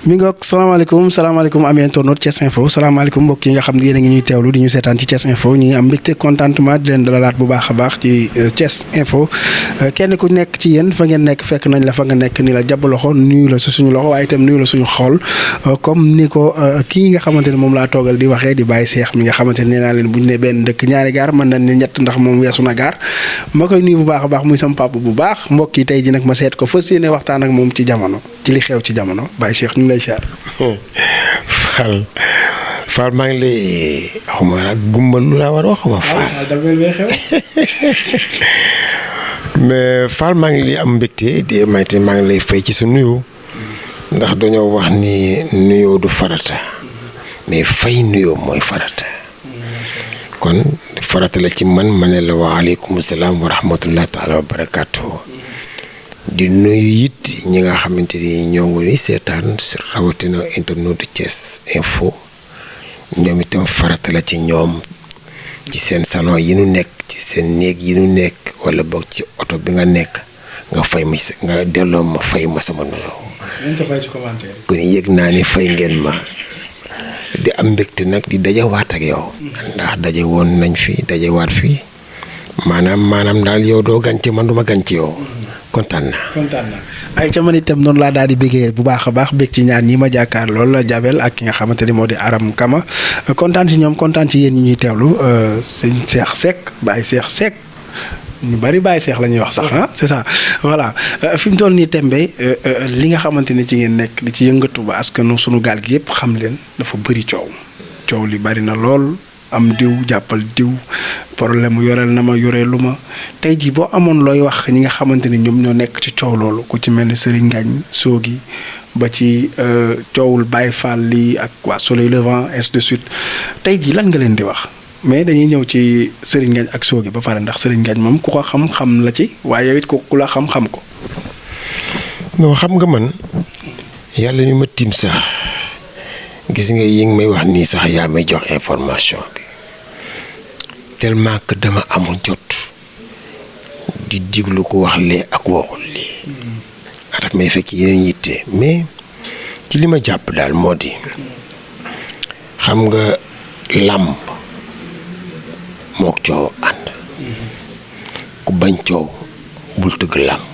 mi nga salaamaaleykum am internaute Thiès Info salaamaaleykum mbokk yi nga xam ne yéen a ngi ñuy teewlu di ñu seetaan ci Thiès Info ñu ngi am mbégte contentement di leen dalalaat bu baax a baax ci Thiès Info kenn ku nekk ci yéen fa ngeen nekk fekk nañ la fa nga nekk ni la jàpp loxo nuyu la suñu loxo waaye itam nuyu la suñu xool comme ni ko kii nga xamante ne moom laa toogal di waxee di Baye Cheikh mi nga xamante ne nee naa leen bu ñu ne benn dëkk ñaari gaar mën nañ ne ñett ndax moom weesu na gaar ma koy nuyu bu baax a baax muy sam papa bu baax mbokk yi tey ji nag ma seet ko fas yéene waxtaan ak moom ci jamono ci li xew ci jamono Baye Cheikh ñu ngi lay siyaar. Fall maa ngi lay xuma nag gumbal lu laa war a wax ma mais Fall maa ngi lay am mbégte di mayte maa ngi lay fay ci sa nuyoo ndax dañoo wax ni nuyoo du farata mais fay nuyoo mooy farata kon farata la ci man ma ne la wa aleykum salaam wa rahmatullah taala wa barakaatu. di nuyu it ñi nga xamante ni ñoo ngi seetaan rawatina internet Thiès Info ñoom itam farata la ci ñoom ci seen salon yi nu nekk ci seen néeg yi nu nekk wala boog ci oto bi nga nekk nga fay ma nga delloo ma fay ma sama nuyoo. kon yëg naa ni fay ngeen ma di am mbégte nag di dajawaat ak yow. ndax daje woon nañ fi dajewaat fii maanaam daal yow doo gan ci man du ma gan ci yow. kontaan naa ay ca man itam noonu laa daal di bëggee bu baax a baax bëgg ci ñaar ñi ma jàkkaar lool Jabel ak ki nga xamante ni moo di Aram Kama kontaan ci ñoom kontaan ci yéen ñi ñuy teewlu sëñ Cheikh Seck Baye Cheikh Seck ñu bari Baye Cheikh la ñuy wax sax ah c'est ça voilà fi mu toll nii tembe li nga xamante ni ci ngeen nekk di ci yëngatu ba askanu sunu gaal gi yëpp xam leen dafa bëri coow li bari na lool am diw jàppal diw problème mu yoreel na ma yoreelu ma tey jii boo amoon looy wax ñi nga xamante ni ñoom ñoo nekk ci coow loolu ku ci mel ni Serigne Ngagne Sogui ba ci coowul Baye Fall lii ak waa Soleil Levant ainsi de suite tey jii lan nga leen di wax mais dañuy ñëw ci Serigne Ngagne ak Sogui ba pare ndax Serigne Ngagne moom ku ko xam-xam la ci waaye yow it ku la xam-xam ko. non xam nga man yàlla ñu ma tiim sax gis nga yi ngi may wax nii sax yaa may jox information bi. tellement que dama amul jot di diglu ko wax lee ak waxul lii daf may fekk yeneen yitte mais ci li ma jàpp daal moo di xam nga làmb mook coow ànd ku bañ coow bul tëgg làmb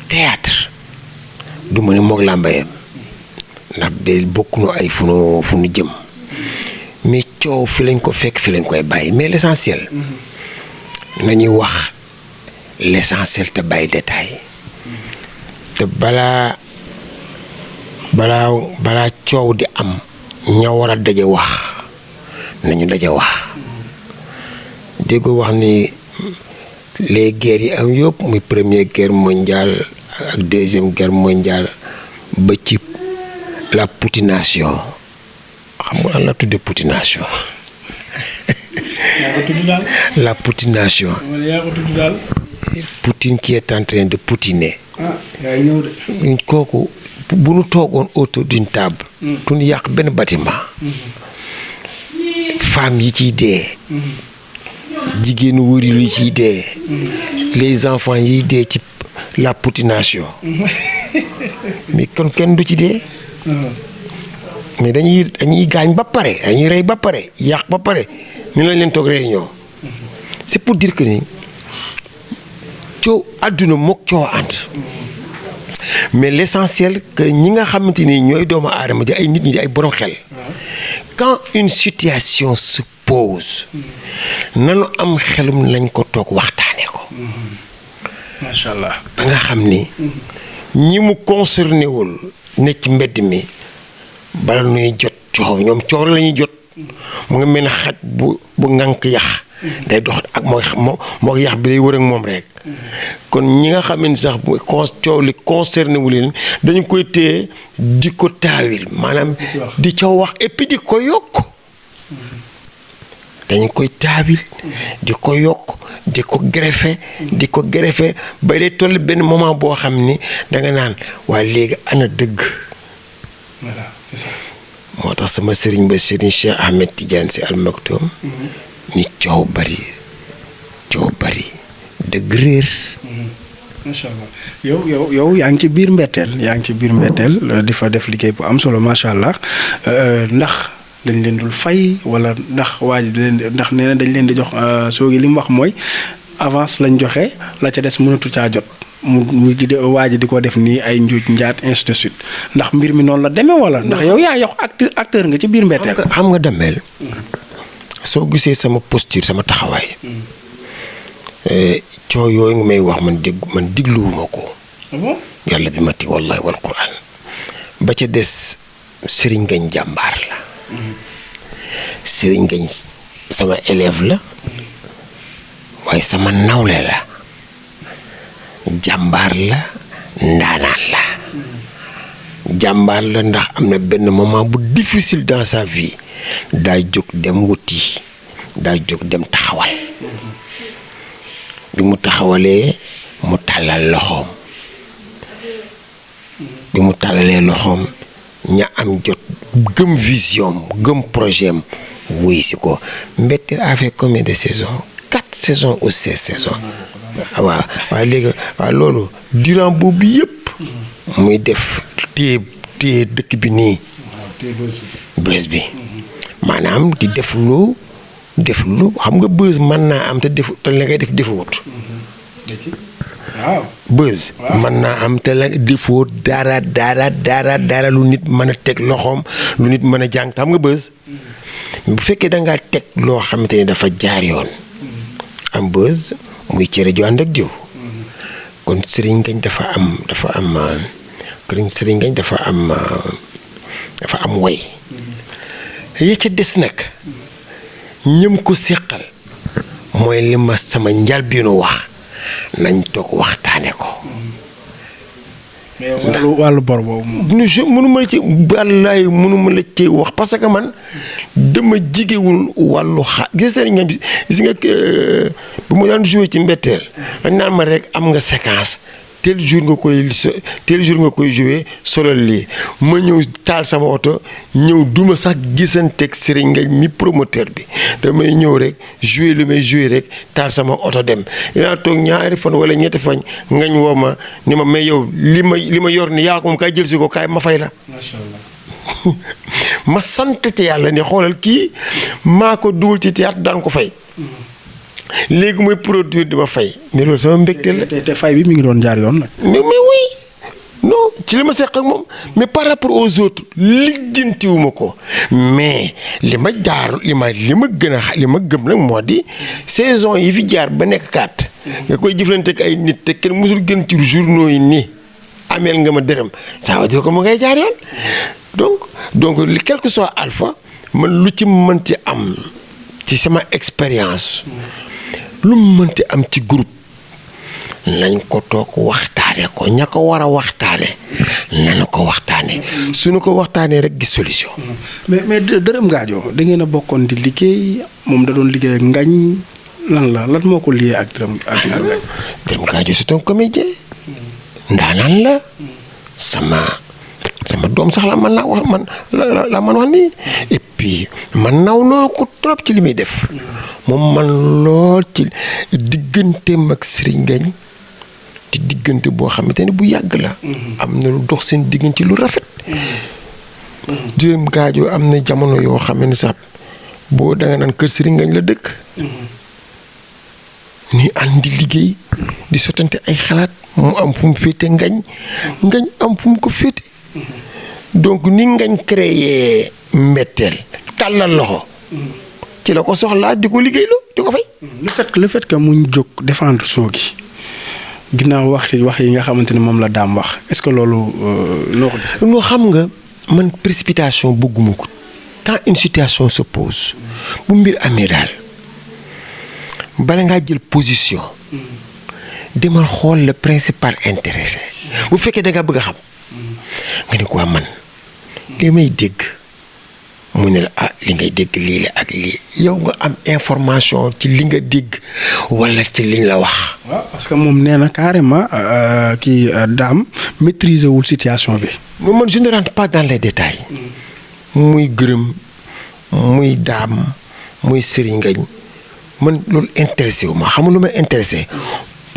théâtre du ma ne mook làmba yem ndax ba bokk nu ay fu nu jëm mais coow fi lañ ko fekk fi lañ koy bàyyi mais l'essentiel nañuy wax l'essentiel te bàyyi détail te balaa coow di am ña war a daje wax nañu daje wax déggoo wax ni les guerres yi am yëpp muy première guerre mondiale ak deuxième guerre mondiale ba ci la poutination xam nga la tudde poutination la poutination Poutine qui est en train de poutiner kooku bu nu toogoon autour d'une table duñu yàq benn bâtiment femmes yi ciy dee jigéenu wërilu yi ciy dee les enfants yiy dee ci la poutination mais kon kenn du ci dee mais dañuy gaañ ba pare dañuy rey ba pare yàq ba pare ñu lañ leen toog réunion c'est pour dire que ni coow àdduna mook coow ànd mais l'essentiel que ñi nga xamante ni ñooy doomu aadama di ay nit ñi di ay borom xel quand une situation se pose nanu am xelum lañ ko toog waxtaanee ko macha allah ba nga xam ni ñi mu concerné wul ne ci mbedd mi bala nuy jot coow ñoom coow la ñuy jot mu nga mel ne xaj bu ngànk yax day dox ak moo yax bi day wër ak moom rek kon ñi nga xam ne sax coow li concerné wu leen dañu koy téye di ko taawil maanaam di ca wax et puis di ko yokk dañu koy taawil di ko yokk di ko greffé ba day toll benn moment boo xam ni danga naan waaye léegi ana dëgg. Voilà, c'est ça. moo tax sama sëriñ ba sëriñ Cheikh Ahmed Tidiane Sy Al Maktoum ni coow bari dëgg réer macha allah yow yaa ngi ci biir mbetteel di fa def liggéey bu am solo macha allah ndax dañ leen dul fay wala ndax waa ji ndax nee na dañ leen di jox Sogui li mu wax mooy avance lañ joxe la ca des mënatu caa jot mu waa ji di ko def nii ay njuuj njaat ainsi de suite ndax mbir mi noonu la demee wala ndax yow yaa yox acteur nga ci biir mbetteel. xam nga Damel soo gisee sama posture sama taxawaay. coo yooyu nga may wax man digluwuma ko. yàlla bi ma ti wallahi wal quran ba ca des Serigne Ngagne jàmbaar la. Serigne Ngagne sama élève la. waaye sama nawle la. jàmbaar la ndaanaan la. jàmbaar la ndax am na benn moment bu difficile dans sa vie daa jóg dem wuti daa jóg dem taxawal. bi mu taxawalee mu tàllal loxoom bi mu tàllalee loxoom ña am jot gëm vision gëm projet am wuy si ko Mbetteel a fait combien de saisons 4 saisons ou 16 saisons waaw waaye léegi waaw loolu durant boobu yëpp muy def téye dëkk bi nii bës bi maanaam di def lu xam nga bës mën naa am te la ngay def defuwut waaw bës mën naa am te la defuwut dara lu nit mën a teg loxoom lu nit mën a jàng xam nga bës bu fekkee da ngaa teg loo xamante ni dafa jaar yoon am bës muy cere ju ànd ak diw kon Serigne Ngagne dafa am way ya ca des nag ñëm ko séqal mooy li ma sama njalbeenu wax nañ toog waxtaane ko. mais wàllu bor boobu mënuma la ci wàllaay mënuma la ci wax parce que man dama jigewul wàllu gis nga bu ma daan joué ci Mbetteel dañ naan ma rek am nga séquence tel jour nga koy joué solo lii ma ñëw taal sama oto ñëw duma sax gisanteeg Serigne Ngagne mi promoteur bi damay ñëw rek joué li may joué rek taal sama oto dem dinaa toog ñaari fan wala ñetti fan Ngagne woo ma ni ma mais yow li ma yor ni yaa ko moom kaay jël si ko kaay ma fay la. macha allah. ma sant te yàlla ne xoolal kii maa ko dugal ci théâtre daan ko fay. léegi mooy produire di ma fay mais loolu sama mbégteel la. te fay bi mi ngi doon jaar yoon nag. mais oui non ci li ma seq ak moom mais par rapport aux autres lijjantiwuma ko mais li ma gëm nag moo di saison yi fi jaar ba nekk 4 nga koy jëflante ak ay nit te kenn mësul gën ci journaux yi nii ameel nga ma dërëm ça veut dire que mu ngay jaar yoon donc quel que soit alpha man lu ci mënti am ci sama expérience lu mënti am ci groupe nañ ko toog waxtaane ko ña ko war a waxtaane nañu ko waxtaane suñu ko waxtaanee rek gis solution. mais Dërëm Gadio da ngeen a bokkoon di liggéey moom da doon liggéey ak Ngagne lan moo ko lié ak Dërëm ak Ngagne. Dërëm Gadio c'est un comédien ndaanaan la sama doom sax la man naa wax la man wax nii et puis man naw loo ko trop ci li muy def moom man lool ci digganteem ak Serigne Ngagne ci diggante boo xamante ne bu yàgg la. am na lu dox seen diggante lu rafet. Dërëm Gadio am na jamono yoo xam ne sax boo danga naan kër Serigne Ngagne la dëkk. ñuy ànd di liggéey di sottante ay xalaat mu am fu mu féete Ngagne am fu mu ko féete. donc ni Ngagne créé Mbetteel tàllal loxo. ci la ko soxlaa di ko liggéeyloo di ko fay. le fait que mu jóg défendre Sogui ginnaaw wax yi nga xamante ni moom la daam wax est-ce que loolu noo ko gisee. noo xam nga man précipitation bëgguma ko quand une situation se pose bu mbir amee daal bala ngaa jël position demal xool le principal intéressé bu fekkee da nga bëgg a xam nga ne quoi man li may dégg mu ne la li ngay dégg lii la ak lii yow nga am information ci li nga dégg walla ci liñ la wax. waaw parce que moom nee na carrément kii daam maîtriser wul situation bi. man je ne rentre pas dans les détails. muy gërëm muy daam muy Serigne Ngagne man loolu intéressé wu ma xam lu ma intéressé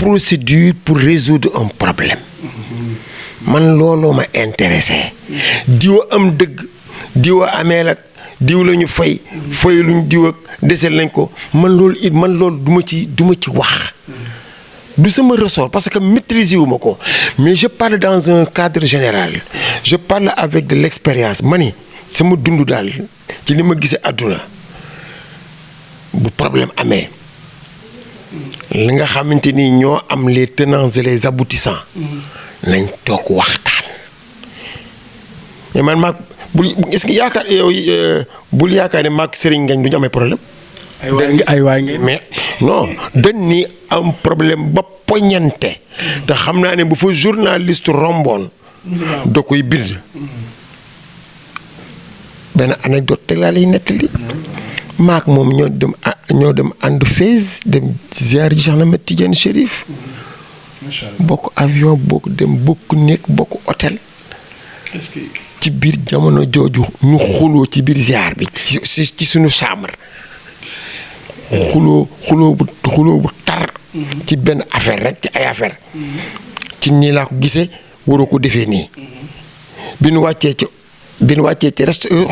procédure pour résoudre un problème man looloo ma intéressé diwa am dëgg diwa amee la diw la ñu fay luñ diw ak desel nañ ko man loolu duma ci wax du sama ressort parce que maîtriser wu ma ko mais je parle dans un cadre général je parle avec de l'expérience ma ni sama dund daal ci li ma gisee àdduna bu problème amee li nga xamante ni ñoo am les tenants et les aboutissants nañ toog waxtaan mais man maag est-ce que yaakaar yow bul yaakaar ne maag Serigne Ngagne du ñu amee problème ay waay ngeen mais non dañ ni am problème ba poñante te xam naa ne bu fa journaliste romboon da koy bind benn anecdote te laa lay nettali maak moom ñoo dem ànd Fès dem ziar ji Cheikh Ahmed Tidiane Chérif bokk avion bokk dem bokk néeg bokk hôtel ci biir jamono jooju ñu xuloo ci biir ziar bi ci suñu chambre xuloo bu tar ci benn affaire rek ci ay affaire ci nii laa ko gisee waroo ko defee nii bi nu wàccee ci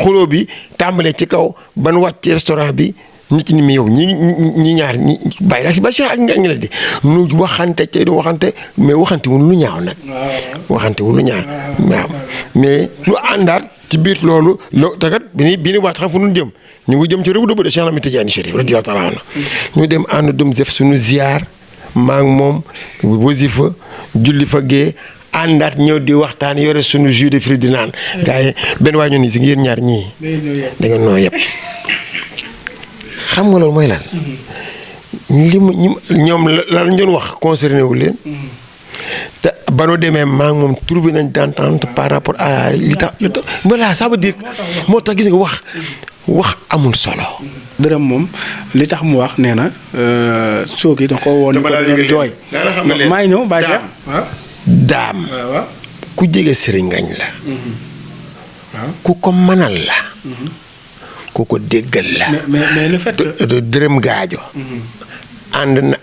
xuloo bi tàmbalee ci kaw ban wàcc ci restaurant bi nit ñi mi yow ñi ñaar ñi bàyyi la si ba Cheikh ak nga la di nu waxante ci du waxante mais waxante wu lu ñaaw nag waxante wu lu ñaaw waaw mais nu àndaat ci biir loolu takat bi ni waat xam fu nu jëm ñu ngi jëm ci réew de Cheikh Ahmed Tidiane Chérif radiyallahu ta'ala anhu ñu dem ànd dem def suñu ziar maa ngi moom wasifa julli fa gee àndaat ñëw di waxtaan yore suñu jus de fruits di naan gars yi benn waa ñu ni si yéen ñaar ñii da nga noo yëpp xam nga loolu mooy lan ñoom la lañ doon wax concerné wu leen te ba noo demee maa ngi moom trouvé nañ d'entente par rapport à li tax voilà ça veut dire moo tax gis nga wax amul solo. dërëm moom li tax mu wax nee na soogi da ko woon jooy maa ngi ñëw bàyyi daam ku jege Serigne Ngagne la ku ko mënal la ku ko déggal la mais le fait que dërëm gaajo ànd na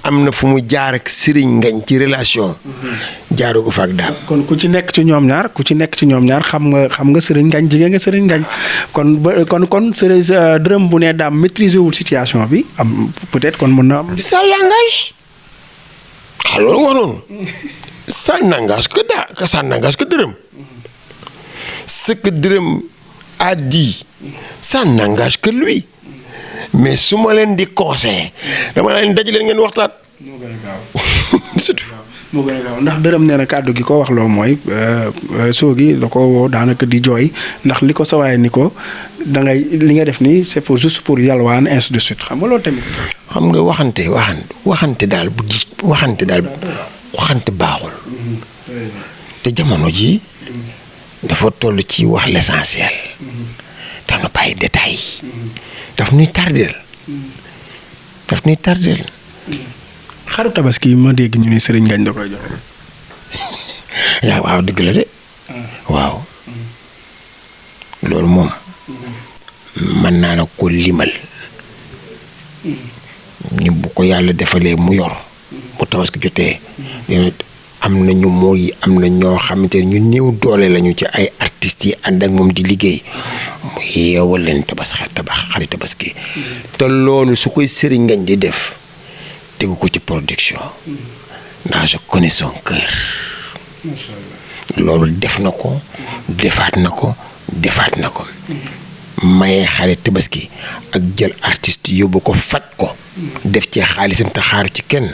am na fu mu jaar ak Serigne Ngagne ci relation jaaru ko fa ak daam kon ku ci nekk ci ñoom ñaar xam nga Serigne Ngagne jigéen nga Serigne Ngagne kon dërëm bu ne daam maîtriser wul situation bi am peut-être kon mën na am ça l'engage loolu wax noonu ça n'engage que dërëm ce que dërëm a dit ça n'engage que lui mais su ma leen di conseiller dama leen daj leen ngeen waxtaan. moo gën a gaaw surtout moo gën a gaaw ndax dërëm nee na kàddu gi ko wax loo mooy soogi da ko woo daanaka di jooy ndax li ko sawaay ni ko da ngay li nga def nii c'est juste pour yalwaan ainsi de suite xam nga loolu tamit. xam nga waxante daal waxante baaxul te jamono ji dafa toll ci wax l'essentiel daf na bàyyi détails daf ñuy tardeel xaru tabaski ma dégg ñu ne Serigne Ngagne da koy joxe. yaa waaw dëgg la de waaw loolu moom mën naa na ko limal ñu bu ko yàlla defalee mu yor bu tabaski jotee am na ñu mooy am na ñoo xamante ne ñu néew doole lañu ci ay artistes yi ànd ak moom di liggéey mu yeewal leen xari tabaski te loolu su koy Serigne Ngagne di def tegu ko ci production ndax je connais son cœur loolu def na ko defaat na ko maye xari tabaski ak jël artiste yóbbu ko faj ko def ci xaalisam te xaaru ci kenn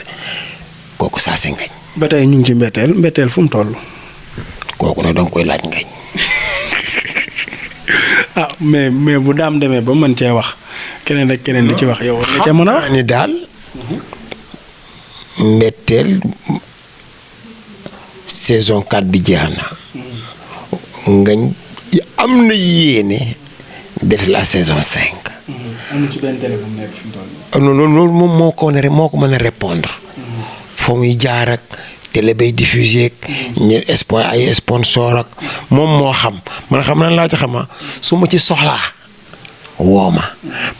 kooku saa si Ngagne ba tey ñu ngi ci mbetteel fu mu toll. kooku nag danga koy laaj Ngagne. mais bu daam demee ba mën cee wax keneen ak keneen di ci wax yow. nga cee mën a wax ni daal mbetteel saison 4 bi jeex na Ngagne am na yéene def la saison 5. am na ci benn télé bu nekk fi mu toll. loolu moom moo ko mën a répondre. foo muy jaar ak télé bay diffusé ak ñu ay sponsor ak moom moo xam man xam nan laa ci xama su ma ci soxlaa woo ma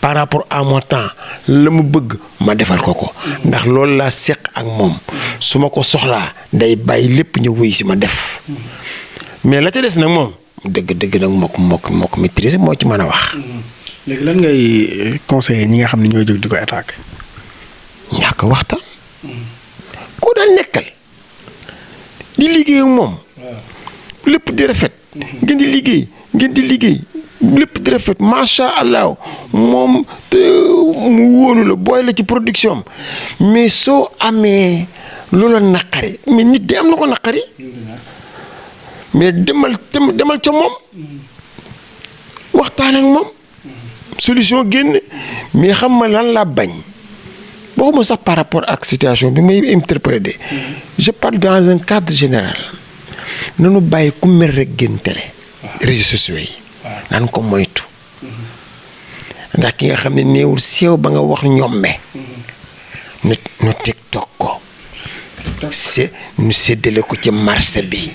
par rapport à mon temps la mu bëgg ma defal ko ko ndax loolu laa seq ak moom su ma ko soxlaa day bàyyi lépp ñu wuy si ma def mais la ca des nag moom dëgg nag moo ko maîtriser moo ci mën a wax. léegi lan ngay conseiller ñi nga xam ne ñooy jóg di ko attaqué. ñàkk waxtaan. ku daan nekkal di liggéey ak moom. lépp di rafet. ngeen di liggéey lépp di rafet macha allah moom mu wóolu la booy la ci production mais soo amee loola naqari mais nit day am la ko naqari mais demal ca moom waxtaan ak moom solution génn mais xam ma lan laa bañ waxuma sax par rapport ak situation bi may interpréter je parle dans un cadre général nanu bàyyi ku mer rek génn télé réseaux sociaux yi naan ko moytu ndax ki nga xam ne néewul seew ba nga wax ñomme nu TikTok ko nu séddale ko ci marché bi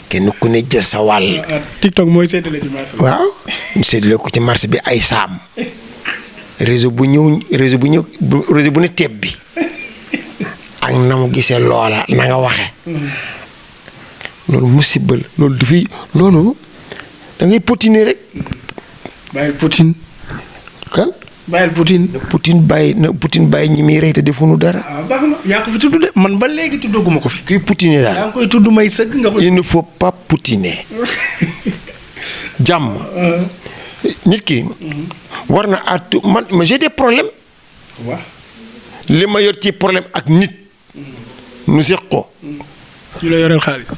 kenn ku ne jël sa wàll. TikTok mooy séddale ci marché bi. waaw nu séddale ko ci marché bi ay saam réseau bu ne teeb bi ak na mu gisee loola na nga waxe loolu musiba loolu dafay loolu da ngay potiner rek. bàyyil Poutine. kan. bàyyil Poutine. Poutine bàyyi ñi muy rey te defuñu dara. baax na yaa ko fi tudd de man ba léegi tuddaguma ko fi. kuy potiner daal yaa ngi koy tudd may sëgg nga koy. il ne faut pas potiner. jàmm. nit ki. war na àttu man j'ai des problèmes. waaw. li ma yor ci problème ak nit. nu seq ko. ci la yoreel xaalis.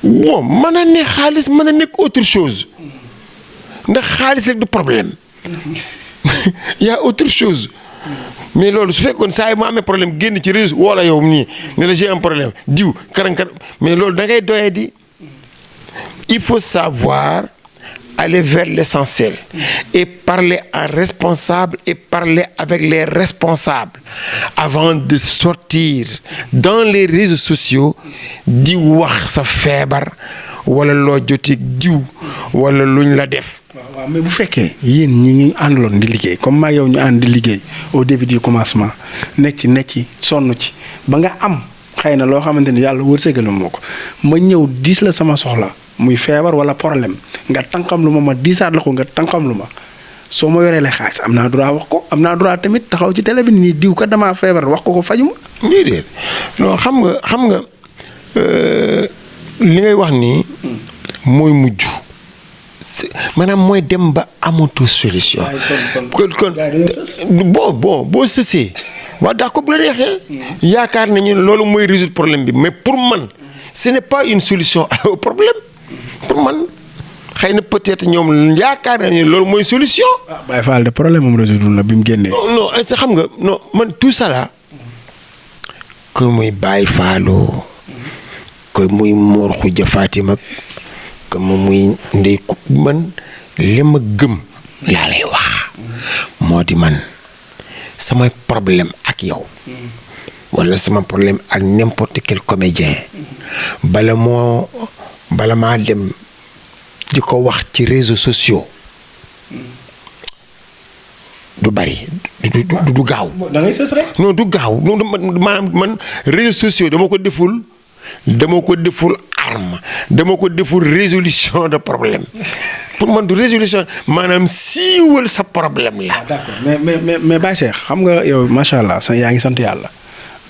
bon mën a ne xaalis mën a nekk autre chose ndax xaalis rek du problème y a autre chose mais loolu su fekkoon saa yi mu amee problème génn ci réseau wala yow nii ne la j'ai un problème diw karankan mais loolu da ngay doyee di il faut savoir aller vers l'essentiel et parler en responsable et parler avec les responsables avant de sortir dans les réseaux sociaux di wax sa feebar wala loo joti diw wala luñ la def. waaw mais bu fekkee yéen ñi ngi àndaloon di liggéey comme maa yow ñu ànd di liggéey au début du commencement nekk ci sonn ci ba nga am xëy na loo xamante ni yàlla wërsëgal moo ko ma ñëw diis la sama soxla. muy feebar wala problème nga tànkam lu ma diisaat la ko nga tànkam lu ma soo ma yoree la xaalis am naa droit wax ko am naa droit tamit taxaw ci télé bi nii diw kat damaa feebar wax ko faju ma. déedéet non xam nga li ngay wax nii. mooy mujj. maanaam mooy dem ba amatu solution. kon boo sësee. waaw daa ko bu la neexee. yaakaar nañu loolu mooy résoudre problème bi mais pour man ce n'est pas une solution au problème. pour man xëy na peut-être ñoom yaakaar nañu loolu mooy solution. Baye Fall de problème moom résoudre na bi mu génnee. non est-ce que xam nga non man tout ça là que muy Baye Fallo que muy Mor Khoudia Fatima que muy Ndey Ku man li ma gëm laa lay wax moo di man sama problème ak yow wala sama problème ak n'importe quel comédien bala maa dem di ko wax ci réseaux sociaux du bari du gaaw. da ngay sës rek. non du gaaw maanaam man réseaux sociaux dama ko deful arme dama ko deful résolution de problème pour man du résolution maanaam siiwal sa problème la. d'accord mais Baye Cheikh xam nga yow macha allah yaa ngi sant yàlla.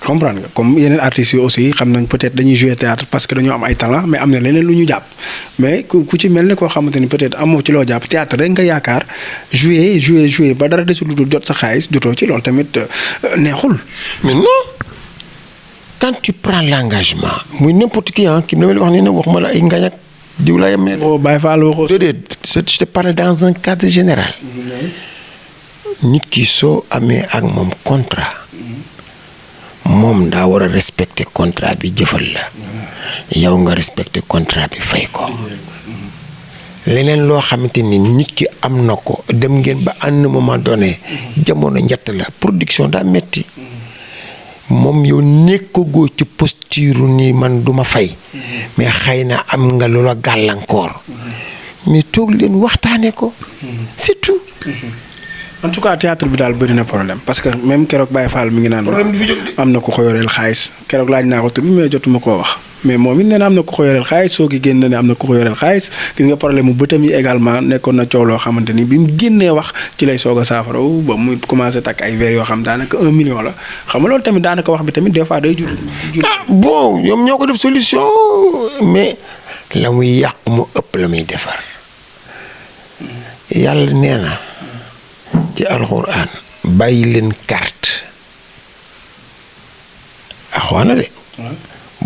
comprendre nga comme yeneen artistes yi aussi xam nañ peut-être dañuy jouer théâtre parce que dañoo am ay talent mais am na leneen lu ñu jàpp mais ku ci mel ni koo xamante ni peut-être amoo ci loo jàpp théâtre rek nga yaakaar jouer ba dara desul lu dul jot sa xaalis jotoo ci loolu tamit neexul. mais non quand tu prends l'engagement muy n'importe qui ki ma wax ne waxuma la ay ngañ ak diw la yem ne. boo Baye Fall waxoo. déedéet je te parle dans un cadre général. nit ki soo amee ak moom contrat. moom daa war a respecter contrat bi jëfal la yow nga respecter contrat bi fay ko leneen loo xamante ni nit ki am na ko dem ngeen ba à un moment donné jamono njett la production daa metti moom yow nekkagoo ci posture ni man duma fay mais xëy na am nga loola gàllankoor mais toog leen waxtaanee ko. c'est tout. en tout cas théâtre bi daal bëri na problème parce que même keroog Baye Fall mi ngi naan. problème bi fi jóg am na ku ko yoreel xaalis keroog laaj naa ko tur bi mais jotuma koo wax mais moom it nee na am na ku ko yoreel xaalis soo gi génn ne am na ku ko yoreel xaalis gis nga problème mu bëtam yi également nekkoon na coow loo xamante ni bi mu génnee wax ci lay soog a saafaraw ba mu commencé takk ay verres yoo xam daanaka 1 million la xam nga loolu tamit daanaka wax bi tamit des fois day jur. ah bon ñoom ñoo ko def solution mais la muy yàq mu ëpp la muy defar yàlla nee na ci alxuraan bàyyi leen carte axwaana de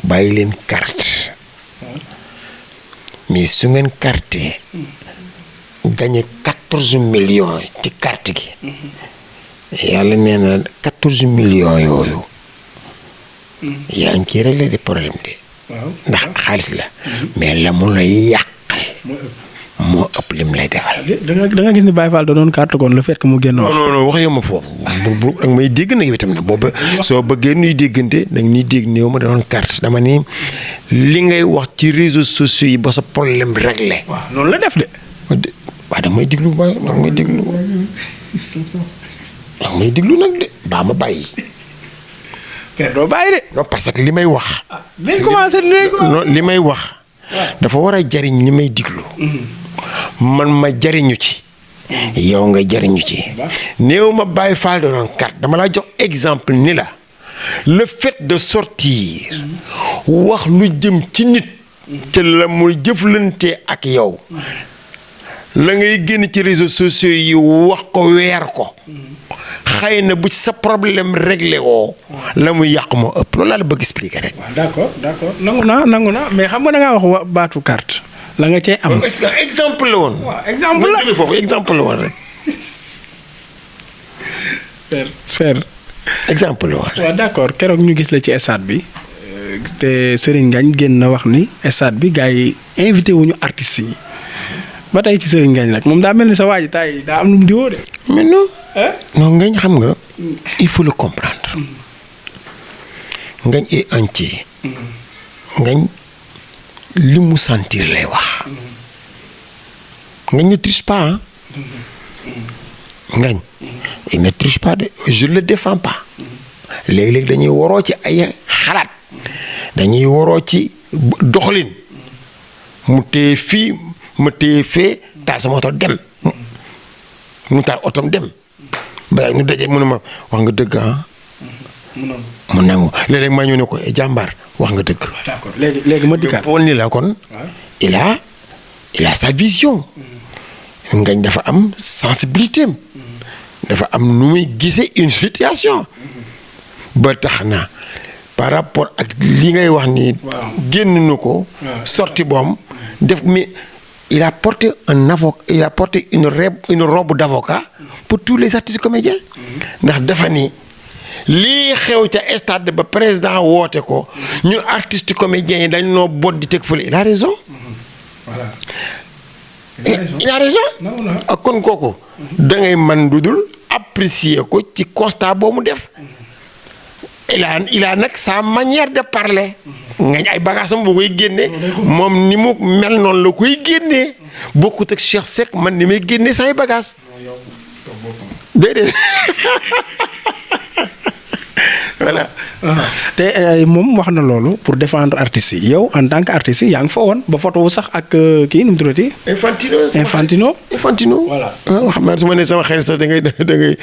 bàyyi leen carte mais su ngeen carte gagné 14 millions ci carte gi yàlla nee na 14 millions yooyu yaa ngi ciy réglé des problèmes de ndax xaalis la mais la mu lay yàqal moo ëpp lim lay defal. da nga gis ni Baye Fall da doon carte kon le fait que mu génn wax. non wax yow ma foofu. bu ak may dégg nag yow itam nag boobu soo bëggee nuy déggante da nga ñuy dégg ne yow ma da doon carte dama ni li ngay wax ci réseaux sociaux yi ba sa problème réglé. waaw noonu la def de. waaw da may déglu ba da may déglu da may déglu nag de baa ma bàyyi. mais doo bàyyi de. non parce que li may wax. léegi commencé léegi. non li may wax. dafa war a jariñ li may déglu. man ma jariñu ci. yow nga jariñu ci. néew ma Baye Fall da doon carte dama laa jox exemple ni la le fait de sortir wax lu jëm ci nit te la muy jëflante ak yow la ngay génn ci réseaux sociaux yi wax ko weer ko xëy na bu ci sa problème réglé woo la muy yàq moo ëpp loolu laa la bëgg expliquer rek. waaw d'accord nangu naa mais xam nga da ngaa wax baatu carte la nga cee am. est-ce que exemple la woon. waaw exemple la foofu exemple la woon rek. faire exemple la woon rek. waaw d'accord keroog ñu gis la ci stade bi te Serigne Ngagne génn na wax ni stade bi gars yi invité wuñu artistes yi ba tey ci Serigne Ngagne nag moom daa mel ni sa waa ji taay daa am lu mu diwoo de. mais non. non Ngagne xam nga. il faut le comprendre. Ngagne est entier. Ngagne li mu sentir lay wax. Ngagne ne triche pas hein. Ngagne il ne triche pas de je le défends pas. léeg-léeg dañuy waroo ci ay xalaat. dañuy waroo ci doxalin. mu téye fii ma téye fee taal sama oto dem. mu taal otom dem. ba ñu daje mu ne ma wax nga dëgg ah. mu nangu léeg-léeg maa ñëw ne ko jàmbaar wax nga dëgg. d'accord léegi ma dikkaat. pour ni la kon. il a sa vision. Ngagne dafa am sensibilité am. dafa am nu muy gisee une situation. ba tax na par rapport ak li ngay wax ni. génn na ko. sorti boom def mi il a porté une robe d'avocat pour tous les artistes comédiens. ndax dafa ni lii xew ca stade ba président woote ko ñun artistes comédiens yi dañ noo bot di teg fële il a raison. voilà. il a raison. ak kon kooku. da ngay man dudul apprécier ko ci constat boo mu def. il a nag sa manière de parler. Ngagne ay bagaasam bu koy génne moom ni mu mel noonu la koy génnee bokkut ak Cheikh Seck man ni may génne say bagaas déedéet voilà. te moom wax na loolu pour défendre artistes yi yow en tant que artiste yaa ngi fa woon ba photo wu sax ak kii nu mu tuddati. Infantino. voilà. xam naa su ma nee sama xarit sax da ngay.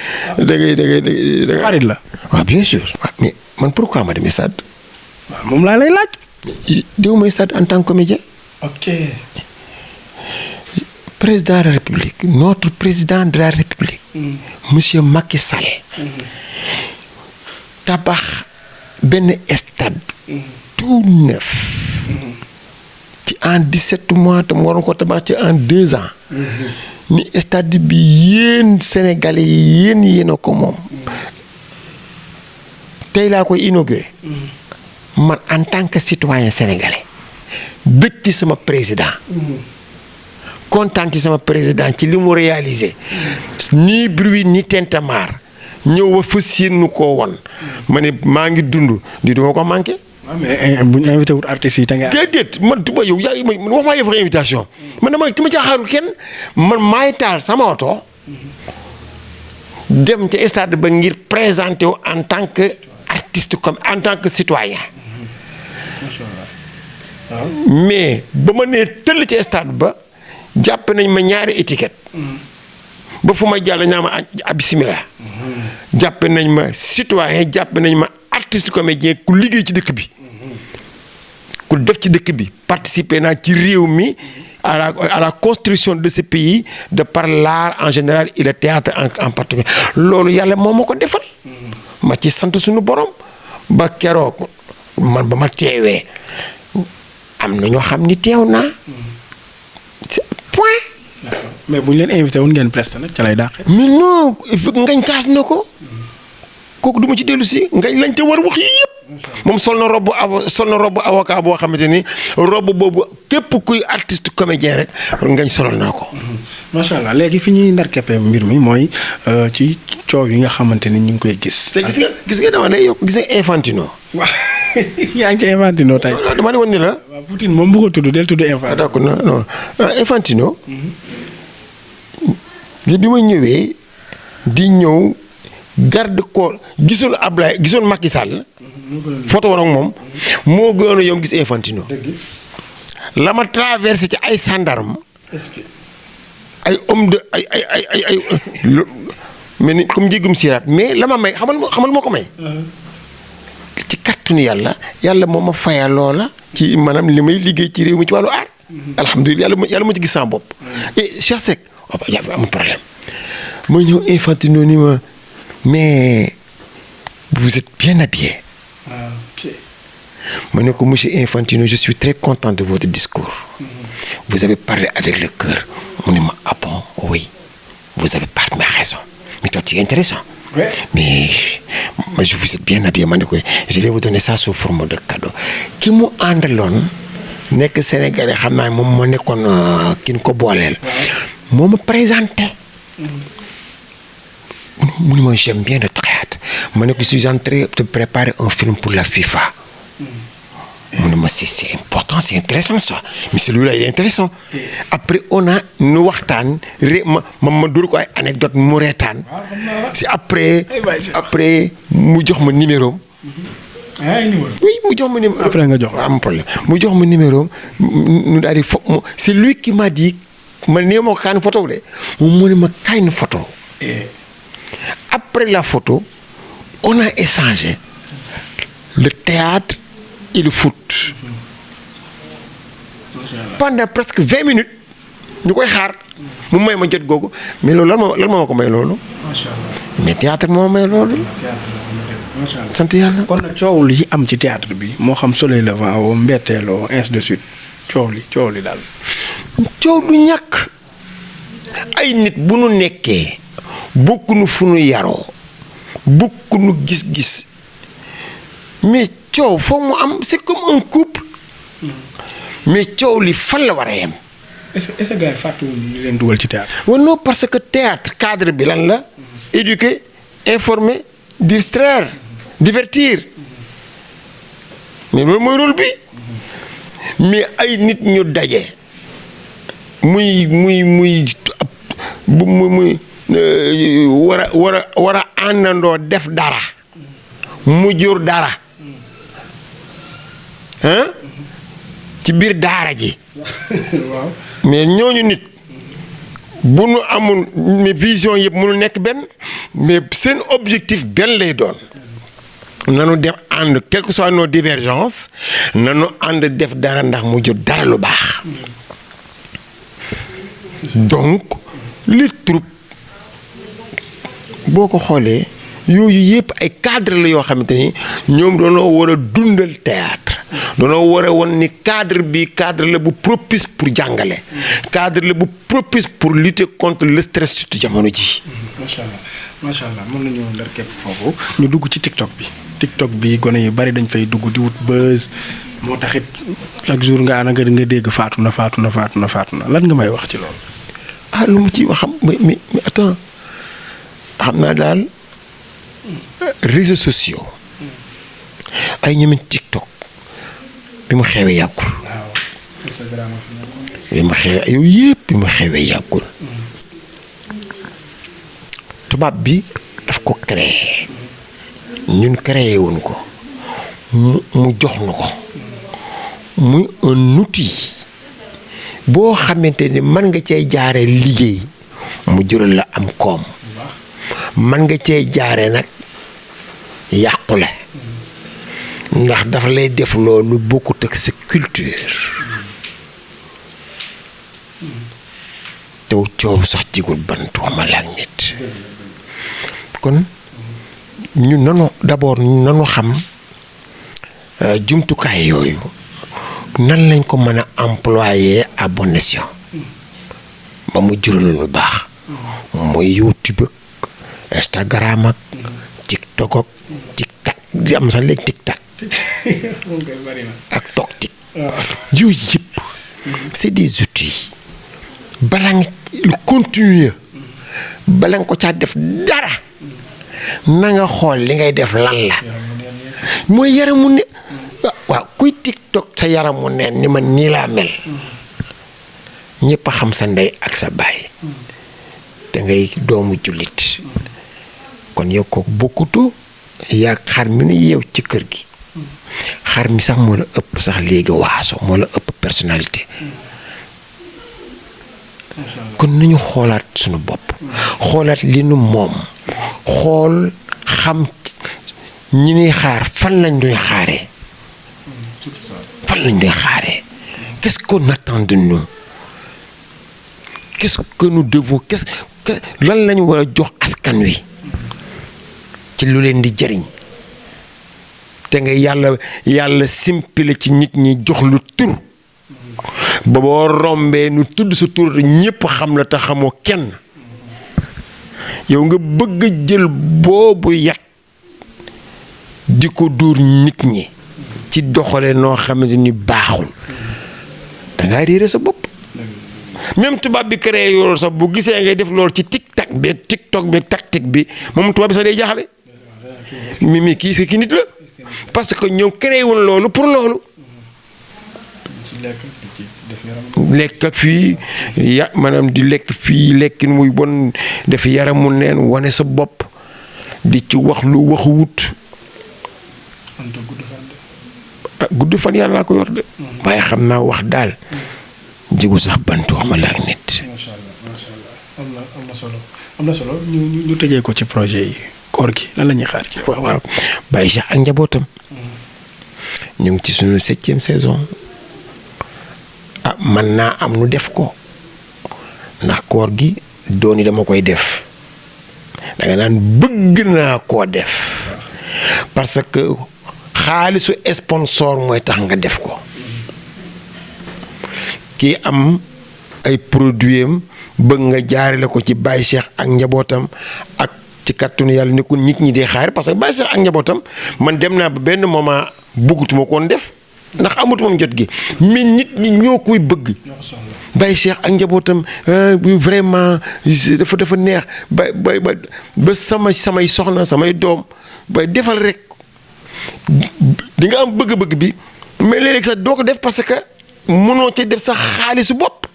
xarit la. waaw bien sûr. mais man pourquoi ma dem stade. waaw moom laa lay laaj. déw may stade en tant que comédien. ok. président de la République notre président de la République. monsieur Macky Sall. tabax benn stade. tout neuf. ci en 17 mois te mu waroon ko tabax ci en 2 ans. ni stade bi yéen Sénégalais yi yéen a ko moom. tey laa koy inauguré. man en tant que citoyen sénégalais. bëgg ci sama président. kontaan ci sama président ci li mu réalisé. ni bruit ni tintamarre. ñëw wa fas yéene koo won ma ne maa ngi dund di duma ko manqué. waaw mais bu ñu invité wut artistes yi te nga. déedéet man tuba yow yaa man wax maa yëf invitation man dama caaxaarul kenn man maay taal sama oto dem ca stade ba ngir présenter wu en tant que artiste comme en tant que citoyen mais ba ma nee tëll ci stade ba jàpp nañ ma ñaari étiquette ba fu ma jàll ñaa ma bismillah jàpp nañ ma citoyen jàpp nañ ma artiste comédien ku liggéey ci dëkk bi ku def ci dëkk bi participer naa ci réew mi à la construction de ce pays de par l'art en général et le théâtre en particulier loolu yàlla moo ma ko defal ma ci sant suñu borom ba keroog man ba ma teewee am na ñoo xam ni teew naa point. mais bu ñu leen invité woon ngeen presté nag ca lay dàqee. mais non ngañ kaas na ko kooku du ma ci dellu si ngañ lañ ca war wax yëpp moom sol na robe avocat boo xamante ni robe boobu képp kuy artiste comédien rek ngañ solal naa ko. macha allah léegi fi ñuy ndar keppe mbir mi mooy ci coow yi nga xamante ni ñu ngi koy gis. te gis nga dama day yokk gis nga Infantino. waaw yaa ngi ci Infantino tey. dama ne woon ni la. waaw Poutine moom bu ko tudd del tudd Infantino. d'accord non Infantino. bi ma ñëwee di ñëw garde corps gisul Ablaye gisul Macky Sall. photo woon ak moom moo gën a yomb gis Infantino. la ma traversé ci ay gendarme. est-ce que. ay homme de ay mais ni comme jéggum siraat mais la ma may xamal moo ko may. ci kàttanu yàlla moo ma fayal loola. ci maanaam li may liggéey ci réew mi ci wàllu aar. alhamdulilah yàlla ma ci gis sama bopp. et Cheikh Seck amul problème ma ñëw Infantino ni ma mais vous êtes bien habillé. ok. ma ne ko monsieur Infantino je suis très content de votre discours. Vous avez parlé avec le cœur. mu ne ma ah bon oui vous avez parfaitement raison mais toi tu es intéressant. Ouais. mais je vous êtes bien habillé ma ne ko je vais vous donner ça sous forme de cadeau ki mu àndaloon nekk Sénégalais xam naa moom moo nekkoon ki ñu ko booleel. moo ma présenté. mu ne ma j'aime bien le théâtre ma ne ko je suis en train de préparer un film pour la FIFA. mu ne ma c'est important c'est intéressant ça mais celui-là il est intéressant. après on a nu waxtaan ma dur ko ay anecdote mu reetaan. c'est après mu jox ma numéro. oui mu jox ma numéro. après nga jox am problème mu jox ma numéro nu daal di c'est lui qui m'a dit man nee ma ko kaay na photo de mu ne ma kaay na photo. après la photo on a échangé le théâtre et le foot. pendant presque 20 minutes ñu koy xaar mu may ma jot googu mais loolu lan moo ma ko may loolu. macha allah mais théâtre moo may loolu. macha allah sant yàlla. kon nag coow li am ci théâtre bi moo xam soleil levant woo mbetteeloo ainsi de suite coow li daal. coow du ñàkk ay nit bu nu nekkee bokkuñu fu nu yaroo bokkuñu gis-gis mais coow foog mu am c'est comme un couple mais coow li fan la war a yem. est-ce que gars yi fàttewuñu li leen dugal ci théâtre. waaw non parce que théâtre cadre bi lan la. éduquer informer distraire divertir mais loolu mooy rôle bi mais ay nit ñu daje muy war a àndandoo def dara mu jur dara hein ci biir daara ji. waaw. mais ñooñu nit bu nu amul mais vision yëpp mënul nekk benn mais seen objectif benn lay doon nanu def ànd quelles que soient nos divergences nanu ànd def dara ndax mu jur dara lu baax. donc les troupes boo ko xoolee yooyu yëpp ay cadre la yoo xamante ni ñoom dañoo war a dundal théâtre dañoo war a won ni cadre bi cadre la bu propice pour jàngale cadre la bu propice pour lutter contre le stress surtout jamono ji. macha allah mën nañu ndar képp foofu ñu dugg ci TikTok bi gone yu bari dañ fay dugg di wut buzz moo taxit chaque jour nga dégg faatu na lan nga may wax ci loolu. ah lu mu ci wax mais attends xam naa daal réseaux sociaux ay ñoom TikTok bi mu xewee yàggul. bi mu xewee yooyu yëpp bi mu xewee yàggul. tubaab bi daf ko créé ñun créé wuñ ko mu jox nu ko muy un outil boo xamante ni mën nga cee jaare liggéey mu jural la am koom mën nga cee jaare nag yàqule ndax dafa lay def loolu bokkut ak sa culture tew coow sax jigul bant waxuma la ak nit kon ñu nanu d'abord ñu nanu xam jumtukaay yooyu nan lañ ko mën a employer à bon escient ba mu jural lu baax mooy YouTube ak Instagram ak TikTok ak TikTok di am sax léegi TikTok ak TokTik yooyu yëpp c'est des outils bala nga lu continuer bala nga ko caa def dara na nga xool li ngay def lan la mooy yaramu ne waaw kuy TikTok sa yaramu neen ni man nii laa mel ñëpp a xam sa ndey ak sa baay te ngay doomu jullit kon yow kooku bokkutu yaa xar mi nu yeew ci kër gi xar mi sax moo la ëpp sax léegi waaso moo la ëpp personnalité kon nañu xoolaat sunu bopp xoolaat li nu moom xool xam ñi ñuy xaar fan lañ doy xaaree qu'est-ce qu'on attend de nous qu'est-ce que nous devons lan lañu war a jox askan wi ci lu leen di jëriñ te nga yàlla simpile ci nit ñi jox lu tur ba boo rombee nu tudd sa tur ñépp xam la te xamoo kenn yow nga bëgg jël boobu yat di ko dóor nit ñi ci doxale noo xamante ni baaxul dangaa réere sa bopp même tubaab bi créé yoolu sax bu gisee ngay def loolu ci TikTok bi tactique bi moom tubaab bi sax day jaaxle mi kii ki nit la parce que ñoom créé woon loolu pour loolu lekk ak fii maanaam di lekk fii lekkin muy bon def yaramu neen wane sa bopp di ci wax lu waxu wut gudd fan yàlla ko yor de waaye xam naa wax daal jigu sax bant wax ma la ak nit. macha allah am na solo ñu tëjee ko ci projet yi koor gi lan la ñuy xaar ci. waaw Baye Cheikh ak njabootam ñu ngi ci suñu 7e saison man naa am nu def ko ndax koor gi dooni dama koy def danga naan bëgg naa koo def parce que xaalisu sponsor mooy tax nga def ko kii am ay produit am bëgg nga jaarale ko ci Baye Cheikh ak njabootam ak ci kàttanu yàlla ni ko nit ñi di xaar parce que Baye Cheikh ak njabootam man dem naa ba benn moment bëggatuma koon def ndax amutuma jot gi mais nit ñi ñoo koy bëgg Baye Cheikh ak njabootam vraiment dafa neex ba samay soxna samay doom ba defal rek di nga am bëgg-bëgg bi mais léeg-léeg sax doo ko def parce que mënoo ca def sax xaalisu bopp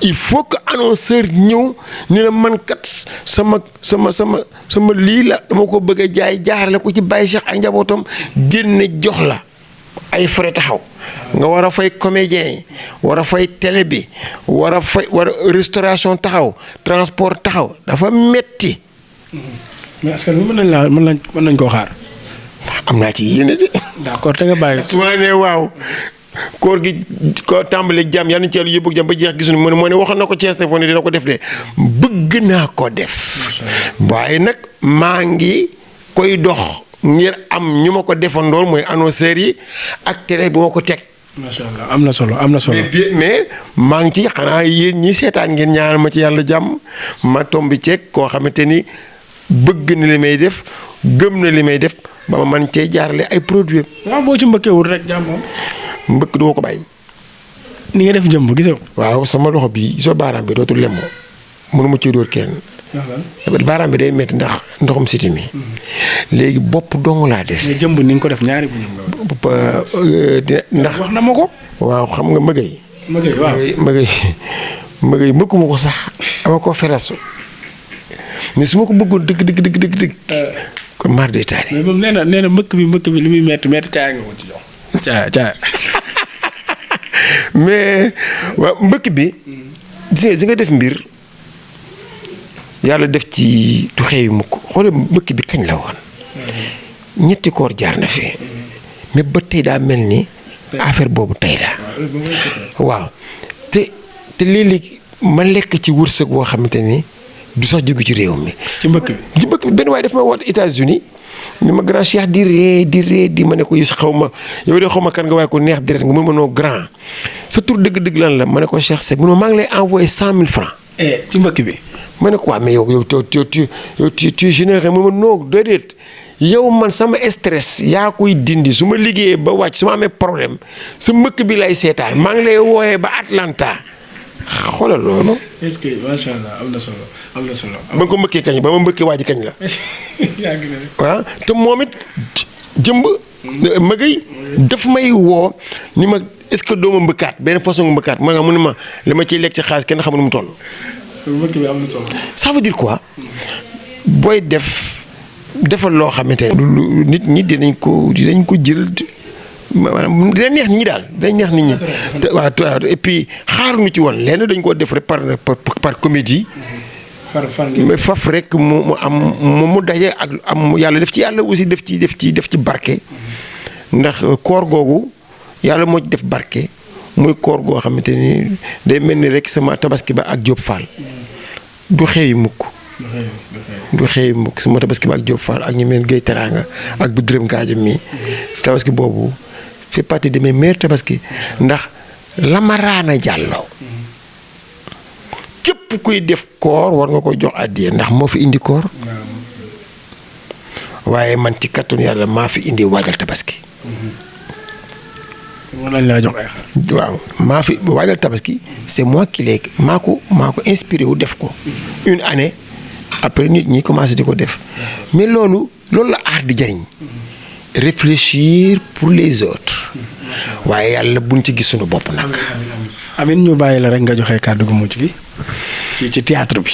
il faut que annonceur ñëw ni la man kat sama lii la dama ko bëgg a jaay jaarale ko ci Baye Cheikh ak njabootam génne jox la ay frais taxaw nga war a fay comédien yi war a fay télé bi war a restauration taxaw transport taxaw dafa metti mais askan wi mën nañ koo xaar. am naa ci yéene de. d'accord te nga bàyyi. su ma nee waaw koor gi ko tàmbaleeg jàmm yal na ci yàlla yóbbu jàmm ba jeex gisuñu moo ne waxoon na ko ci Stéphane dina ko def de bëgg naa ko def waaye nag maa ngi koy dox ngir am ñu ma ko defandool mooy annonceurs yi ak télé bu ma ko teg. macha allah am na solo am na solo. mais maa ngi ci xanaa yéen ñi seetaan ngeen ñaanal ma ci yàlla jàmm ma tombi ceeg koo xamante ni bëgg na li may def gëm na li may def ba ma man cee jaarale ay produits. waaw boo ci mbëkkeewul rek jàmm moom. mbëkk doo ko bàyyi. ni nga def jëmb gisoo. waaw sama loxo bi soo baaraam bi dootul lemoo. mënuma ci dóor kenn. baaraam bi day metti ndax ndoxum siti mi. léegi bopp dong laa des. mais jëmb ni nga ko def ñaari bu ndax wax na ma ko. waaw xam nga mëgay. waaw mëgay mëkkuma ko sax ama ko ferasu mais su ma ko bëggoon dëgg. kon maar day taali. mais moom nee na mëkk bi li muy metti caaya nga ko ci jox. caaya. mais waaw mbëkk bi. gis nga def mbir. yàlla def ci du xewi mukk xoolal mbëkk bi kañ la woon. ñetti koor jaar na fi. mais ba tey daa mel ni. affaire boobu tey la. waaw te léeg-léeg ma lekk ci wërsëg boo xamante ni du sax jógu ci réew mi. ci mbëkk bi benn waaye daf ma woote États-Unis ni ma grand Cheikh di ree di ma ne ko yu xaw ma yow de xaw ma kan nga waaye ko neex deret nga mën ma noo grand sa tur dëgg-dëgg lan la ma ne ko Cheikh Seck mu ne ma maa ngi lay envoyé 100 000 francs. ci mbëkk bi. ma ne ko waa mais yow tu généreux mu ne ma noo déedéet yow man sama stress yaa koy dindi su ma liggéeyee ba wàcc su ma amee problème sa mbëkk bi lay seetaan maa ngi lay wooyee ba Atlanta xoolal loolu. est-ce que macha allah am na solo. ba nga ko mbëkkee kañ ba ma mbëkkee waa ji kañ la. waaw te moom it jëmb. mëgay daf may woo ni ma est-ce que doo ma mbëkkaat benn façon mbëkkaat ma nga mu ne ma li ma ciy lekk ci xaalis kenn xamul nu mu toll. mbëkk bi am na solo. ça veut dire quoi booy defal loo xamante ne. nit ñi dinañ ko jël. maanaam dina neex nit ñi daal day neex nit ñi. waaw et puis xaaruñu ci woon lenn dañ koo def rek par comédie. mais faf rek mu am mu daje ak am yàlla def ci yàlla aussi def ci barke. ndax koor googu yàlla moo ci def barke muy koor goo xamante ni day mel ni rek sama tabaski ba ak Diop Fall. du xewi mukk. sama tabaski ba ak Diop Fall ak ñu mel Guèye Teranga ak bu dërëm gaajam mi tabaski boobu fait partie de mes meilleurs tabaski ndax Lamarana Diallo képp kuy def koor war nga ko jox àddiya ndax moo fi indi koor waaye man ci kattanu yàlla maa fi indi waajal tabaski. war nañ laa jox ay xar. waaw maa fi waajal tabaski c'est moi qui l'ai maa ko inspiré wu def ko une année après nit ñi commencé di ko def mais loolu la aar di jariñ réfléchir pour les autres waaye yàlla buñ ci gis suñu bopp nag. amin ñu bàyyi la rek nga joxe kàddu gu mujj gi ci théâtre bi.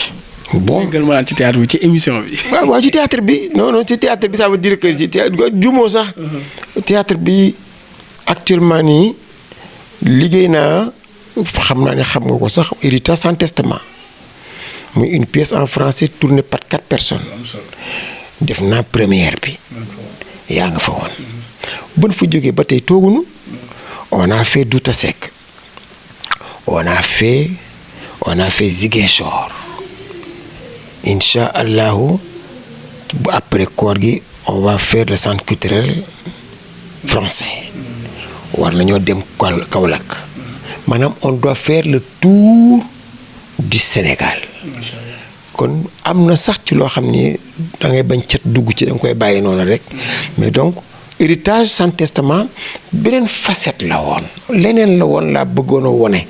bon gën ma naan ci théâtre bi ci émission bi. waaw ci théâtre bi non ci théâtre bi ça veut dire que ci théâtre jumoo sax. théâtre bi actuellement nii liggéey naa xam naa ne xam nga ko sax Héritage sans testament muy une pièce en français tournée par 4 personnes. def naa première bi. yaa nga fa woon. bën fa jógee ba tey toogunu on a fait Douta Seck on a fait Ziguinchor incha allahu après koor gi on va faire le centre culturel français war nañoo dem Kaolack maanaam on doit faire le tour du Sénégal kon am na sax ci loo xam ni da ngay bañ cet dugg ci da nga koy bàyyi noonu rek mais donc Héritage sans testament beneen facette la woon leneen la woon laa bëggoon a wone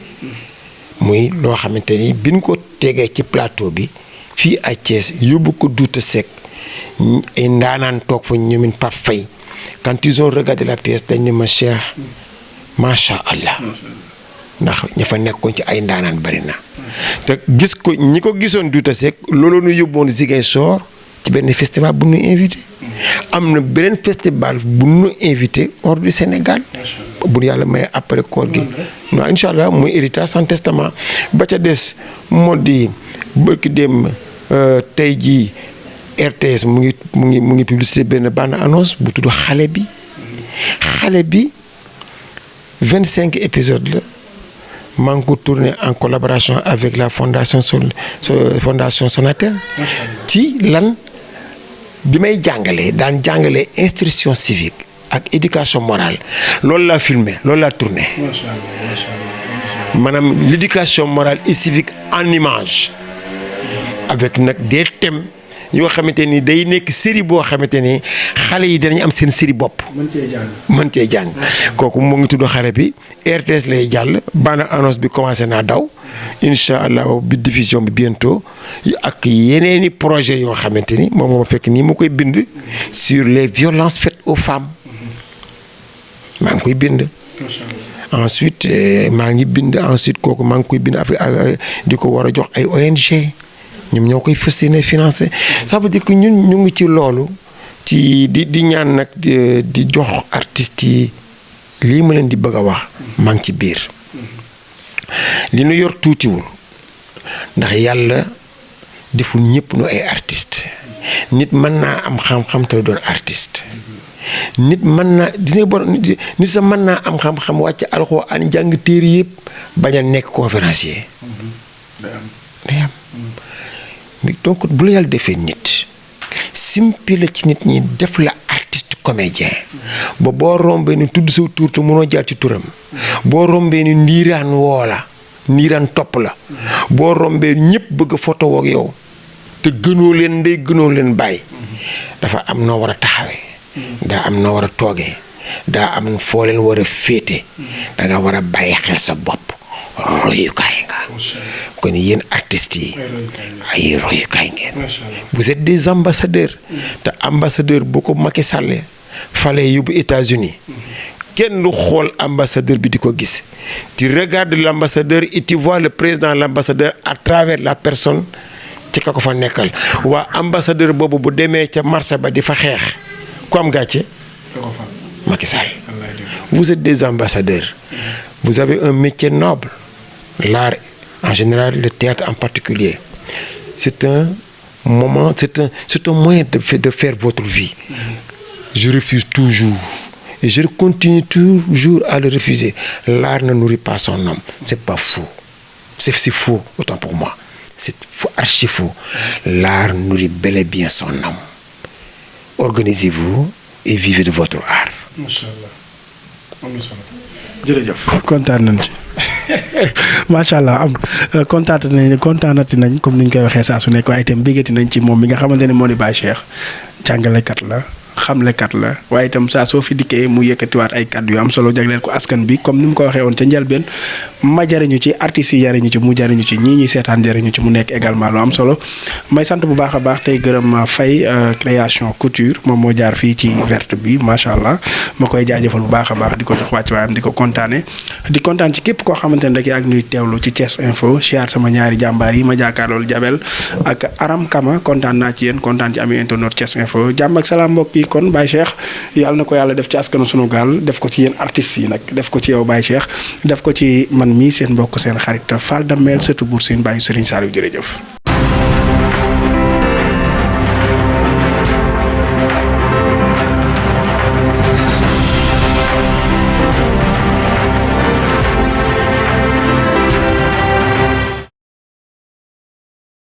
muy loo xamante ni bi ñu ko tegee ci plateau bi fii à Thiès yóbbu ko Douta Seck ay ndaanaan toog fa ñoomin Pape Faye quand ils ont regardé la pièce dañ ne ma Cheikh macha allah ndax ña fa nekkoon ci ay ndaanaan bari na te gis ko ñi ko gisoon Douta Seck looloo ñu yóbboon Ziguinchor ci benn festival bu ñu invité am na beneen festival bu ñu invité hors du Sénégal bu yàlla may après koor gi waaw incha allah muy Héritage sans testament ba ca des moo di bërki dem tey jii RTS mu ngi publicité benn bande annonce bu tudd xale bi 25 épisodes la maa ngi ko tourné en collaboration avec la fondation Sonatel ci lan bi may daan jàngale instruction civique ak éducation morale loolu laa filmé loolu laa tourné maanaam l'éducation morale et civique en image avec nag des thèmes yoo xamante ni day nekk série boo xamante ni xale yi danañ am seen série bopp. mën cee jàng kooku mu ngi tudd xale bi RTS lay jàll bande annonce bi commencé naa daw incha allah bi diffusion bi bientôt ak yeneeni projet yoo xamante ni moom moo fekk nii mu koy bind sur les violences faites aux femmes maa ngi koy bind. ensuite maa ngi bind ensuite kooku maa ngi koy bind di ko war a jox ay ONG ñoom ñoo koy fas yéene financé ça veut dire que ñun ñu ngi ci loolu ci di ñaan nag di jox artistes yi lii ma leen di bëgg a wax maa ngi ci biir li nu yor tuutiwul ndax yàlla deful ñëpp nu ay artistes nit mën naa am xam-xam te doon artiste nit mën naa nit sax mën naa am xam-xam wàcc alxuraan jàng téere yëpp bañ a nekk conférencier day am donc bu la yàlla defee nit simpi la ci nit ñi def la artiste comédien ba boo rombee ni tudd sa tur te mënoo jaar ci turam boo rombee ni ndiiraan woo la ndiiraan topp la boo rombee ñëpp bëgg a photo ak yow te gënoo leen ndey gënoo leen bàyyi dafa am noo war a taxawee daa am noo war a toogee daa am foo leen war a féete da nga war a bàyyi xel sa bopp royukaay nga kon yéen artistes yi ay royukaay ngeen vous êtes des ambassadeurs te ambassadeur bu ko Macky Sall fale yóbbu États-Unis kenn lu xool ambassadeur bi di ko gis tu regardes l'ambassadeur et tu vois le président l'ambassadeur à travers la personne ci ka ko fa nekkal waa ambassadeur boobu bu demee ca marché ba di fa xeex ku am gàcce Macky Sall. Vous êtes des ambassadeurs. Vous avez un métier noble. L'art en général, le théâtre en particulier. C'est un moment, c'est un moyen de faire votre vie. Je refuse toujours. Et je continue toujours à le refuser. L'art ne nourrit pas son homme. C'est pas faux. C'est faux, autant pour moi. C'est faux, archi faux. L'art nourrit bel et bien son homme. Organisez-vous et vivez de votre art. macha allah am na solo jërëjëf kontaan nañ ci macha allah kontaanati nañ comme ni ñu koy waxee saa su nekk waaye itam béggati nañ ci moom mi nga xamante ne moo di Baye Cheikh jàngalekat la xamlekat la waaye itam saa soo fi dikkee mu yëkkatiwaat ay kàddu yu am solo jagleel ko askan bi comme ni mu ko waxee woon ca njëlbeen ma jariñu ci artistes yi jariñu ci mu jariñu ci ñii ñuy seetaan jariñu ci mu nekk également lu am solo may sant bu baax a baax tey gërëm Faye création couture moom moo jaar fii ci verte bi macha allah ma koy jaajëfal bu baax a baax di ko jox wàcc waayam di ko kontaane di kontaan ci képp koo xamante ne rek yaa ngi ñuy teewlu ci Thiès Info siyaar sama ñaari jàmbaar yi ma jàkkaarlool Jabel ak Aram Kama kontaan naa ci yéen kontaan ci ami internet Thiès Info jàmm ak salaam mbokk yi kon Baye Cheikh yàlla na ko yàlla def ci askanu sunu gaal def ko ci yéen artistes yi nag def ko ci yow Baye Cheikh def ko ci man mii seen mbokk seen xarit Fall Damel sëtu Bour Sine Baye Serigne Saliou jërëjëf